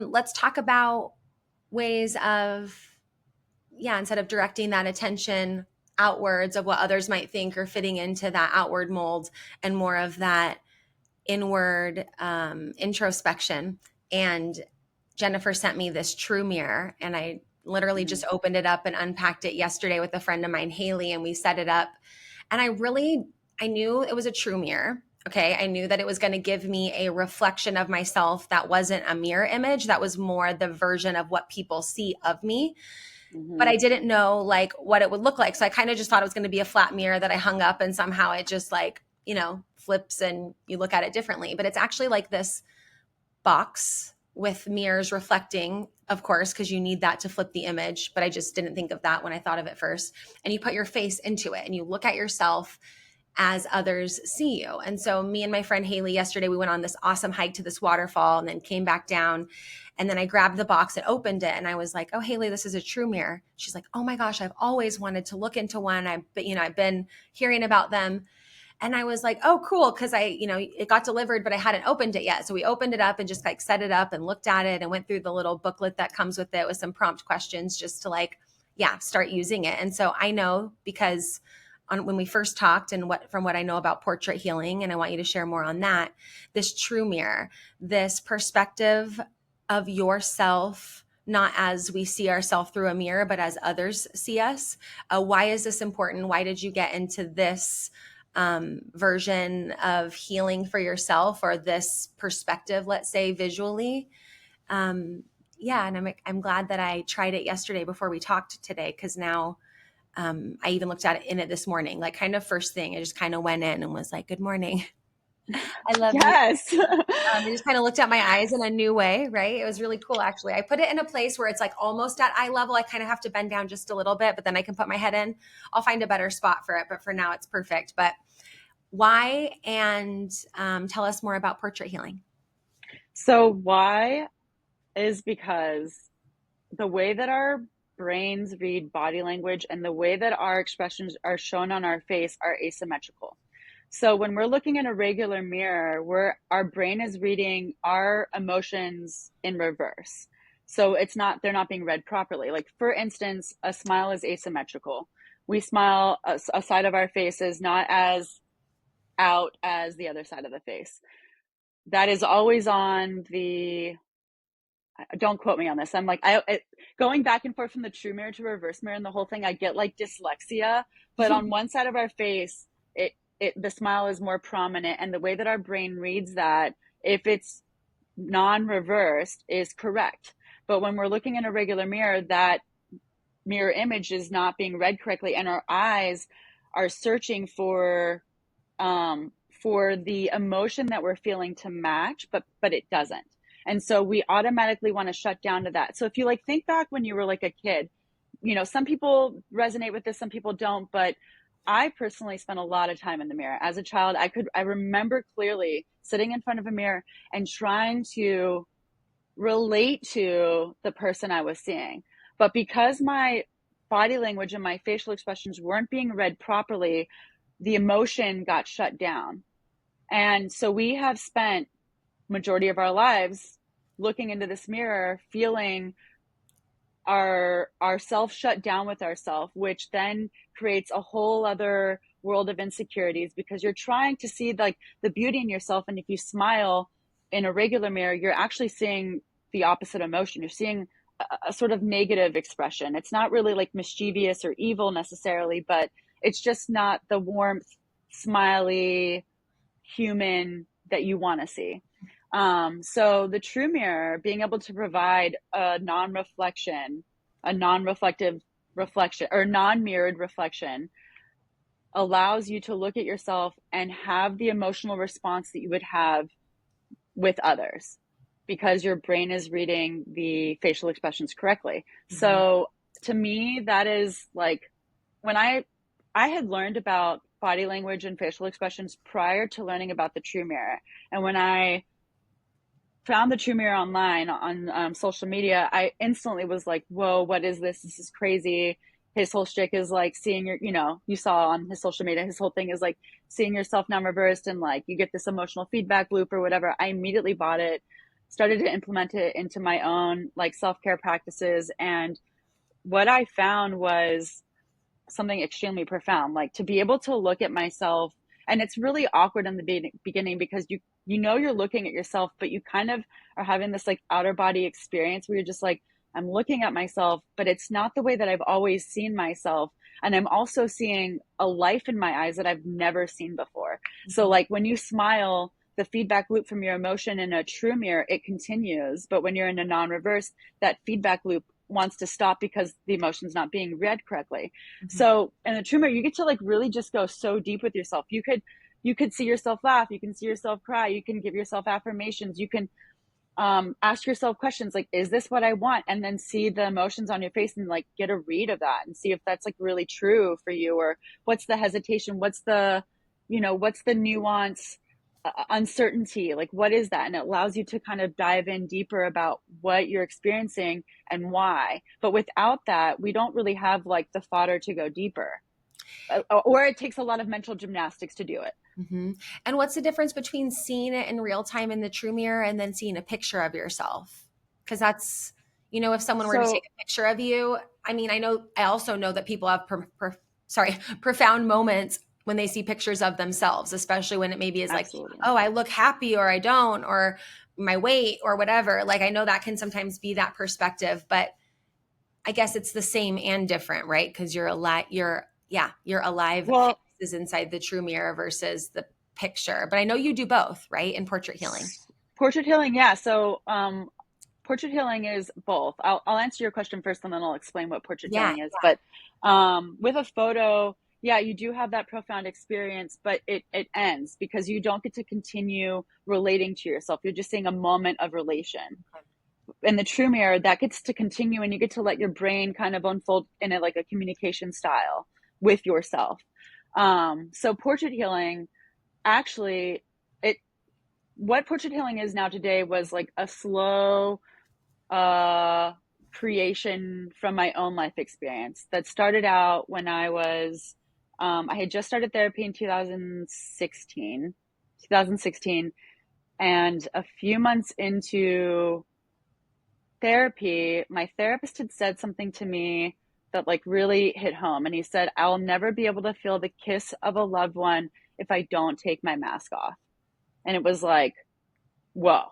let's talk about ways of, yeah, instead of directing that attention outwards of what others might think or fitting into that outward mold, and more of that inward introspection. And Jennifer sent me this true mirror, and I literally Mhm. just opened it up and unpacked it yesterday with a friend of mine, Haley, and we set it up. And I knew it was a true mirror. Okay. I knew that it was going to give me a reflection of myself that wasn't a mirror image, that was more the version of what people see of me. But Mhm. I didn't know like what it would look like. So I kind of just thought it was going to be a flat mirror that I hung up and somehow it just like, flips and you look at it differently. But it's actually like this box with mirrors reflecting, of course, because you need that to flip the image. But I just didn't think of that when I thought of it first. And you put your face into it and you look at yourself as others see you. And so me and my friend Haley yesterday, we went on this awesome hike to this waterfall and then came back down. And then I grabbed the box and opened it. And I was like, oh, Haley, this is a true mirror. She's like, oh my gosh, I've always wanted to look into one. I've been hearing about them. And I was like, oh, cool. Cause it got delivered, but I hadn't opened it yet. So we opened it up and just like set it up and looked at it and went through the little booklet that comes with it with some prompt questions just to like, yeah, start using it. And so I know because when we first talked and from what I know about portrait healing, and I want you to share more on that, this true mirror, this perspective of yourself, not as we see ourselves through a mirror, but as others see us. Why is this important? Why did you get into this version of healing for yourself, or this perspective, let's say visually? Um, yeah, and I'm glad that I tried it yesterday before we talked today, because now I even looked at it in it this morning, like kind of first thing. I just kind of went in and was like, "Good morning, I love you." Yes. I just kind of looked at my eyes in a new way, right? It was really cool, actually. I put it in a place where it's like almost at eye level. I kind of have to bend down just a little bit, but then I can put my head in. I'll find a better spot for it, but for now, it's perfect. But why? And tell us more about portrait healing. So why is because the way that our brains read body language and the way that our expressions are shown on our face are asymmetrical. So when we're looking in a regular mirror, our brain is reading our emotions in reverse. So they're not being read properly. Like for instance, a smile is asymmetrical. We smile, a side of our face is not as out as the other side of the face. That is always on the, don't quote me on this. I'm like, going back and forth from the true mirror to reverse mirror and the whole thing, I get like dyslexia, but on one side of our face, the smile is more prominent. And the way that our brain reads that, if it's non-reversed, is correct. But when we're looking in a regular mirror, that mirror image is not being read correctly. And our eyes are searching for the emotion that we're feeling to match, but it doesn't. And so we automatically want to shut down to that. So if you like think back when you were like a kid, some people resonate with this, some people don't, but I personally spent a lot of time in the mirror. As a child, I remember clearly sitting in front of a mirror and trying to relate to the person I was seeing. But because my body language and my facial expressions weren't being read properly, the emotion got shut down. And so we have spent majority of our lives looking into this mirror, feeling our self shut down with ourself, which then creates a whole other world of insecurities because you're trying to see like the beauty in yourself. And if you smile in a regular mirror, you're actually seeing the opposite emotion. You're seeing a sort of negative expression. It's not really like mischievous or evil necessarily, but it's just not the warmth, smiley, human that you want to see. So the true mirror, being able to provide a non-reflective reflection or non-mirrored reflection, allows you to look at yourself and have the emotional response that you would have with others because your brain is reading the facial expressions correctly. Mhm. So to me, that is like when I had learned about body language and facial expressions prior to learning about the true mirror. And when I found the true mirror online on social media, I instantly was like, whoa, what is this? This is crazy. His whole shtick is like seeing you saw on his social media, his whole thing is like seeing yourself now reversed and like you get this emotional feedback loop or whatever. I immediately bought it, started to implement it into my own like self-care practices. And what I found was something extremely profound, like to be able to look at myself. And it's really awkward in the beginning because you know you're looking at yourself, but you kind of are having this like outer body experience where you're just like, I'm looking at myself, but it's not the way that I've always seen myself. And I'm also seeing a life in my eyes that I've never seen before. So Mhm. like when you smile, the feedback loop from your emotion in a true mirror, it continues. But when you're in a non-reverse, that feedback loop wants to stop because the emotion's not being read correctly. Mhm. So in the true mirror, you get to like really just go so deep with yourself. You could see yourself laugh, you can see yourself cry, you can give yourself affirmations, you can ask yourself questions like, is this what I want? And then see the emotions on your face and like get a read of that and see if that's like really true for you, or what's the hesitation, what's the nuance, uncertainty, like what is that? And it allows you to kind of dive in deeper about what you're experiencing and why. But without that, we don't really have like the fodder to go deeper, or it takes a lot of mental gymnastics to do it. Mhm. And what's the difference between seeing it in real time in the true mirror and then seeing a picture of yourself? Because that's, if someone were to take So a picture of you, I mean, I also know that people have, sorry, profound moments when they see pictures of themselves, especially when it maybe is like, absolutely. oh, I look happy or I don't, or my weight or whatever. Like, I know that can sometimes be that perspective, but I guess it's the same and different, right? Because you're alive Well, faces inside the true mirror versus the picture. But I know you do both, right? In portrait healing. portrait healing, yeah. So portrait healing is both. I'll answer your question first and then I'll explain what portrait Yeah. healing is. But with a photo, yeah, you do have that profound experience, but it ends because you don't get to continue relating to yourself. You're just seeing a moment of relation. In the true mirror, that gets to continue and you get to let your brain kind of unfold in like a communication style with yourself. So portrait healing, actually, it what portrait healing is now today was like a slow uh creation from my own life experience that started out when I had just started therapy in 2016, and a few months into therapy, my therapist had said something to me that like really hit home. And he said, I'll never be able to feel the kiss of a loved one if I don't take my mask off. And it was like, whoa.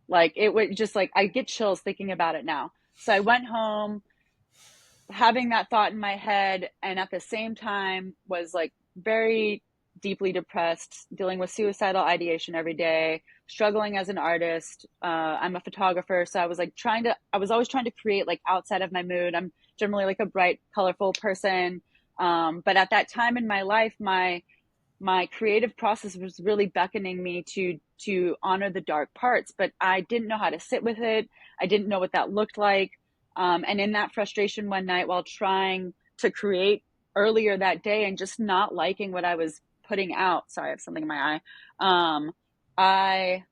Like it was just like, I get chills thinking about it now. So I went home having that thought in my head, and at the same time was like very deeply depressed, dealing with suicidal ideation every day, struggling as an artist. I'm a photographer, so I was always trying to create like outside of my mood. I'm generally like a bright, colorful person. But at that time in my life, my creative process was really beckoning me to honor the dark parts, but I didn't know how to sit with it. I didn't know what that looked like. And in that frustration one night while trying to create earlier that day and just not liking what I was putting out, sorry, I have something in my eye.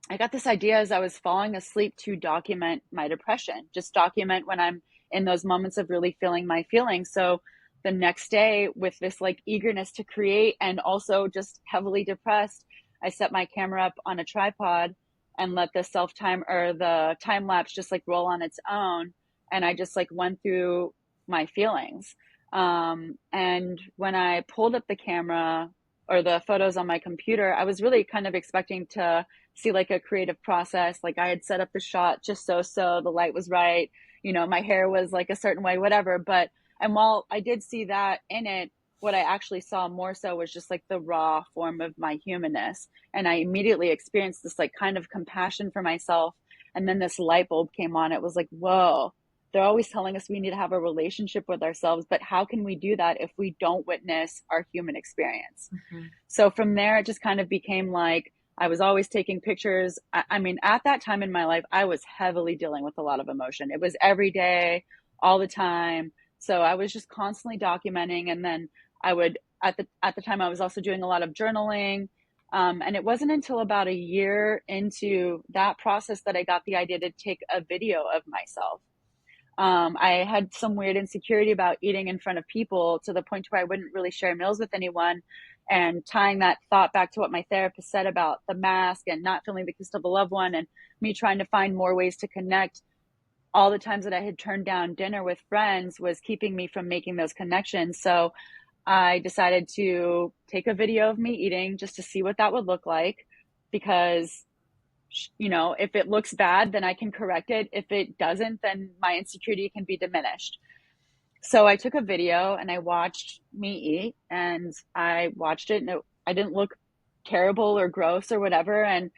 I got this idea as I was falling asleep to document my depression, just document when I'm in those moments of really feeling my feelings. So the next day, with this like eagerness to create and also just heavily depressed, I set my camera up on a tripod and let the self time or the time lapse just like roll on its own. And I just like went through my feelings. And when I pulled up the camera or the photos on my computer, I was really kind of expecting to see like a creative process. Like I had set up the shot just so the light was right, my hair was like a certain way, whatever. But and while I did see that in it, what I actually saw more so was just like the raw form of my humanness. And I immediately experienced this like kind of compassion for myself. And then this light bulb came on. It was like, whoa, they're always telling us we need to have a relationship with ourselves, but how can we do that if we don't witness our human experience? Mhm. So from there, it just kind of became like I was always taking pictures. I mean, at that time in my life, I was heavily dealing with a lot of emotion. It was every day, all the time. So I was just constantly documenting. And then I would, at the time, I was also doing a lot of journaling. And it wasn't until about a year into that process that I got the idea to take a video of myself. I had some weird insecurity about eating in front of people to the point where I wouldn't really share meals with anyone. and tying that thought back to what my therapist said about the mask and not feeling the kiss of a loved one, and me trying to find more ways to connect. All the times that I had turned down dinner with friends was keeping me from making those connections. So I decided to take a video of me eating just to see what that would look like, because if it looks bad, then I can correct it. If it doesn't, then my insecurity can be diminished. So I took a video and I watched me eat, and I watched it, and I didn't look terrible or gross or whatever. And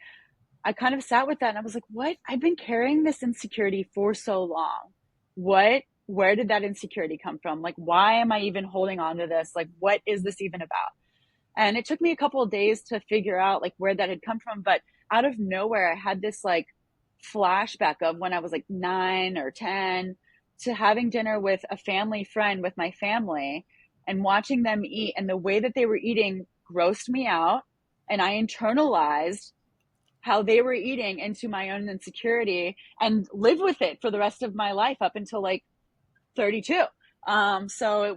I kind of sat with that and I was like, what? I've been carrying this insecurity for so long. Where did that insecurity come from? Like, why am I even holding on to this? Like, what is this even about? And it took me a couple of days to figure out like where that had come from. But out of nowhere, I had this like flashback of when I was like 9 or 10, to having dinner with a family friend with my family and watching them eat. And the way that they were eating grossed me out. And I internalized how they were eating into my own insecurity and lived with it for the rest of my life up until like 32. So it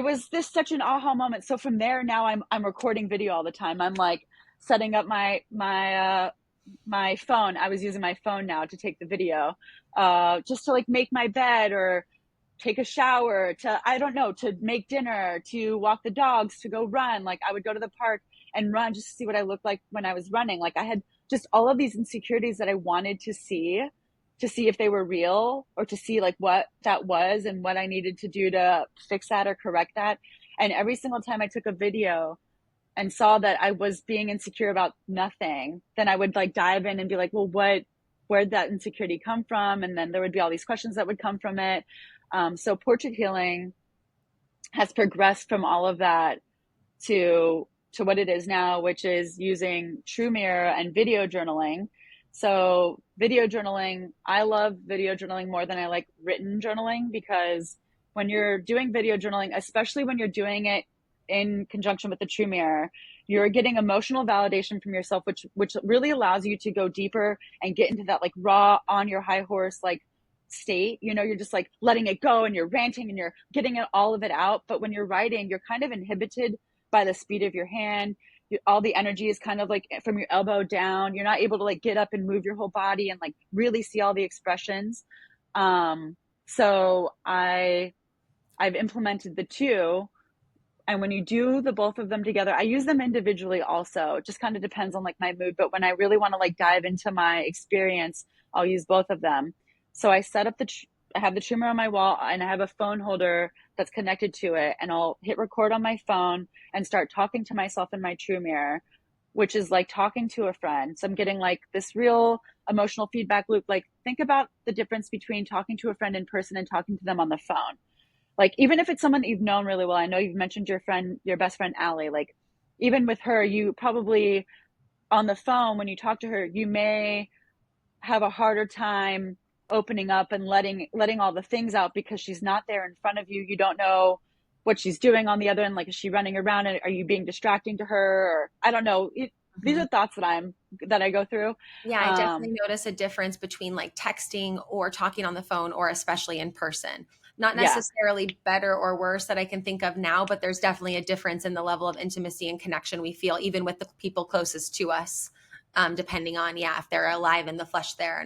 was this such an aha moment. So from there, now I'm recording video all the time. I'm like setting up my phone. I was using my phone now to take the video, just to like make my bed or take a shower, to, I don't know, to make dinner, to walk the dogs, to go run. Like I would go to the park and run just to see what I looked like when I was running. Like I had just all of these insecurities that I wanted to see if they were real, or to see like what that was and what I needed to do to fix that or correct that. And every single time I took a video and saw that I was being insecure about nothing, then I would like dive in and be like, well, where'd that insecurity come from? And then there would be all these questions that would come from it. So portrait healing has progressed from all of that to what it is now, which is using True Mirror and video journaling. So video journaling, I love video journaling more than I like written journaling, because when you're doing video journaling, especially when you're doing it in conjunction with the True Mirror, you're getting emotional validation from yourself, which really allows you to go deeper and get into that like raw, on your high horse like state. You're just like letting it go and you're ranting and you're getting all of it out. But when you're writing, you're kind of inhibited by the speed of your hand. All the energy is kind of like from your elbow down. You're not able to like get up and move your whole body and like really see all the expressions. So I've implemented the two. And when you do the both of them together, I use them individually also. It just kind of depends on like my mood. But when I really want to like dive into my experience, I'll use both of them. So I set up I have the True Mirror on my wall, and I have a phone holder that's connected to it. And I'll hit record on my phone and start talking to myself in my True Mirror, which is like talking to a friend. So I'm getting like this real emotional feedback loop. Like think about the difference between talking to a friend in person and talking to them on the phone. Like even if it's someone that you've known really well, I know you've mentioned your best friend Allie. Like even with her, you probably on the phone when you talk to her, you may have a harder time opening up and letting all the things out, because she's not there in front of you. You don't know what she's doing on the other end. Like is she running around, and are you being distracting to her? Or I don't know. These Mhm. are thoughts that I go through. Yeah, I Um, definitely notice a difference between like texting or talking on the phone, or especially in person. Not yeah. necessarily better or worse that I can think of now, but there's definitely a difference in the level of intimacy and connection we feel, even with the people closest to us, depending on, yeah, if they're alive in the flesh there or not.